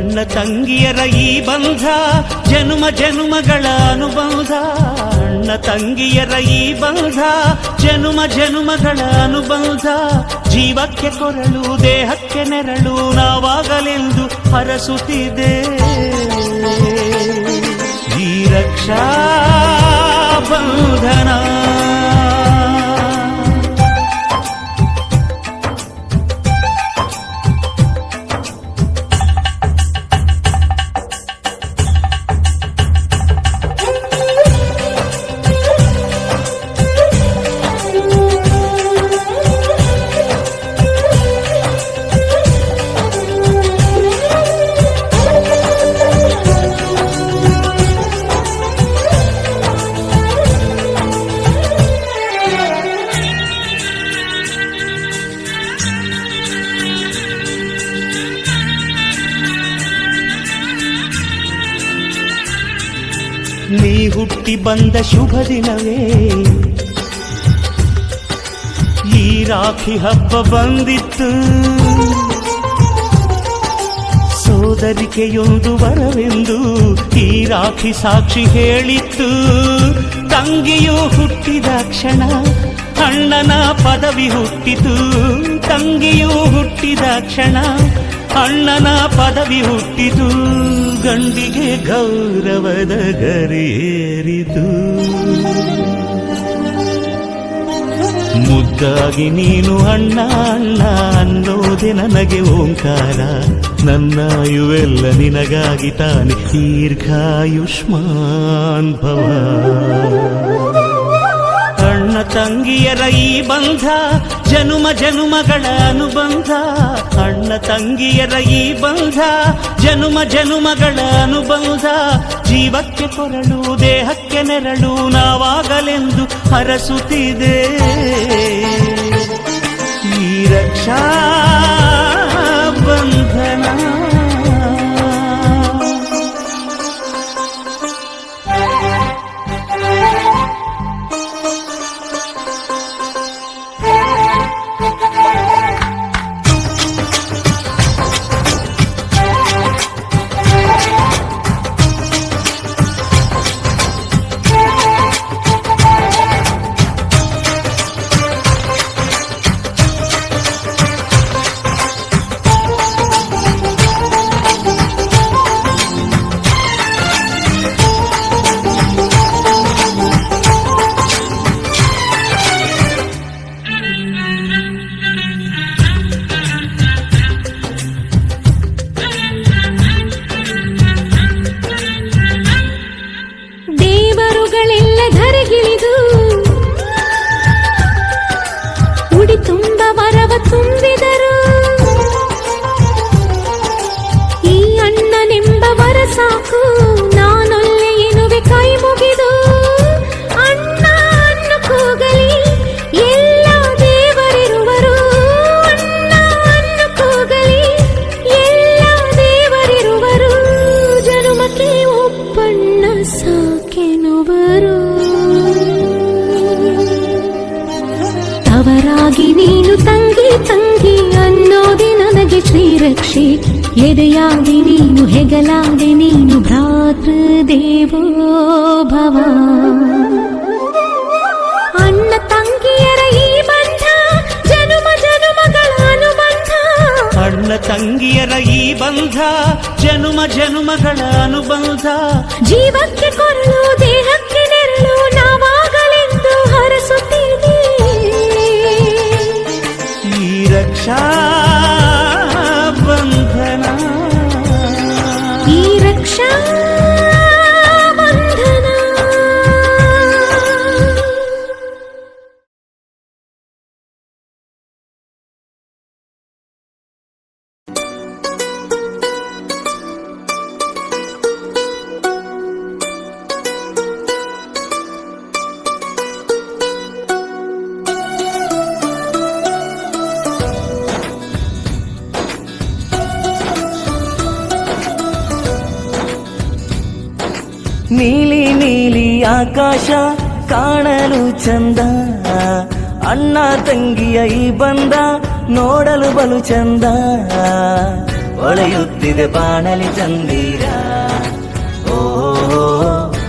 ಅಣ್ಣ ತಂಗಿಯರ ಈ ಬಂಧ ಜನುಮ ಜನುಮಗಳ ಅನುಬಂಧ. ಅಣ್ಣ ತಂಗಿಯರ ಈ ಬಂಧ ಜನುಮ ಜನುಮಗಳ ಅನುಬಂಧ. ಜೀವಕ್ಕೆ ಕೊರಳು ದೇಹಕ್ಕೆ ನೆರಳು ನಾವಾಗಲೆಂದು ಹರಸುತ್ತಿದೆ ಈ ರಕ್ಷಾ ಬಂಧನ. ನೀ ಹುಟ್ಟಿ ಬಂದ ಶುಭ ದಿನವೇ ಈ ರಾಖಿ ಹಬ್ಬ ಬಂದಿತ್ತು. ಸೋದರಿಕೆಯೊಂದು ವರವೆಂದು ಈ ರಾಖಿ ಸಾಕ್ಷಿ ಹೇಳಿತ್ತು. ತಂಗಿಯು ಹುಟ್ಟಿದ ಕ್ಷಣ ಅಣ್ಣನ ಪದವಿ ಹುಟ್ಟಿತು. ತಂಗಿಯು ಹುಟ್ಟಿದ ಕ್ಷಣ ಅಣ್ಣನ ಪದವಿ ಹುಟ್ಟಿತು. ಗಂಡಿಗೆ ಗೌರವದ ಗರಿಯೇರಿತು. ಮುದ್ದಾಗಿ ನೀನು ಅಣ್ಣ ಅಣ್ಣ ಅನ್ನೋದೆ ನನಗೆ ಓಂಕಾರ. ನನ್ನಾಯುವೆಲ್ಲ ನಿನಗಾಗಿ ತಾನೆ ದೀರ್ಘಾಯುಷ್ಮಾನ್ ಭವ. ಅಣ್ಣ ತಂಗಿಯರ ಈ ಬಂಧ ಜನುಮ ಜನುಮಗಳ ಅನುಬಂಧ. ಅಣ್ಣ ತಂಗಿಯರ ಈ ಬಂಧ ಜನುಮ ಜನುಮಗಳ ಅನುಬಂಧ. ಜೀವಕ್ಕೆ ಕೊರಳು ದೇಹಕ್ಕೆ ನೆರಳು ನಾವಾಗಲೆಂದು ಹರಸುತ್ತಿದೆ ಈ ರಕ್ಷಾ ಬಂಧನ. ಅವರಾಗಿ ನೀನು ತಂಗಿ ತಂಗಿ ಅನ್ನೋದೆ ನನಗೆ ಶ್ರೀರಕ್ಷೆ. ಎದೆಯಾಗಿ ನೀನು ಹೆಗಲಾದೆ ನೀನು ಭ್ರಾತೃದೇವೋ ಭವ. ಅಣ್ಣ ತಂಗಿಯರ ಈ ಬಂಧ ಜನುಮ ಜನುಮಗಳ ಅನುಬಂಧ. ಅಣ್ಣ ತಂಗಿಯರ ಈ ಬಂಧ ಜನುಮ ಜನುಮಗಳ ಅನುಬಂಧ. ಜೀವಕ್ಕೆ ಕೊರಳು ದೇಹಕ್ಕೆ ನೆರಳು ನಾವಾಗಲೆಂದು ಹರಸುತ್ತೀವಿ ಈ ರಕ್ಷಾ ಬಂಧನ. ಈ ರಕ್ಷಾ ನೀಲಿ ನೀಲಿ ಆಕಾಶ ಕಾಣಲು ಚಂದ. ಅಣ್ಣ ತಂಗಿಯ ಈ ಬಂದ ನೋಡಲು ಬಲು ಚಂದ. ಹೊಳೆಯುತ್ತಿದೆ ಬಾಣಲಿ ಚಂದಿರ. ಓ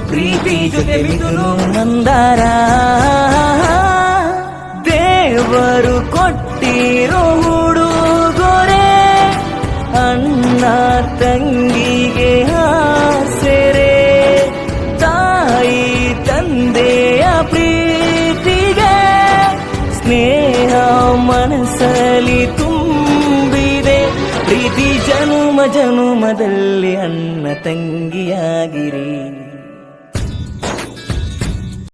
ಪ್ರೀತಿ ಜೊತೆ ಮಿಥುನು ಮಂದಾರ. ದೇವರು ಕೊಟ್ಟಿರೋ ಹುಡುಗೊರೆ ಅಣ್ಣ ತಂಗಿಗೆ ಆಸರೆ. ತಾಯಿ ತಂದೆಯ ಪ್ರೀತಿಗೆ ಸ್ನೇಹ ಮನಸ್ಸಲ್ಲಿ ತುಂಬಿದೆ. ಪ್ರೀತಿ ಜನುಮ ಜನುಮದಲ್ಲಿ ಅಣ್ಣ ತಂಗಿಯಾಗಿರಿ.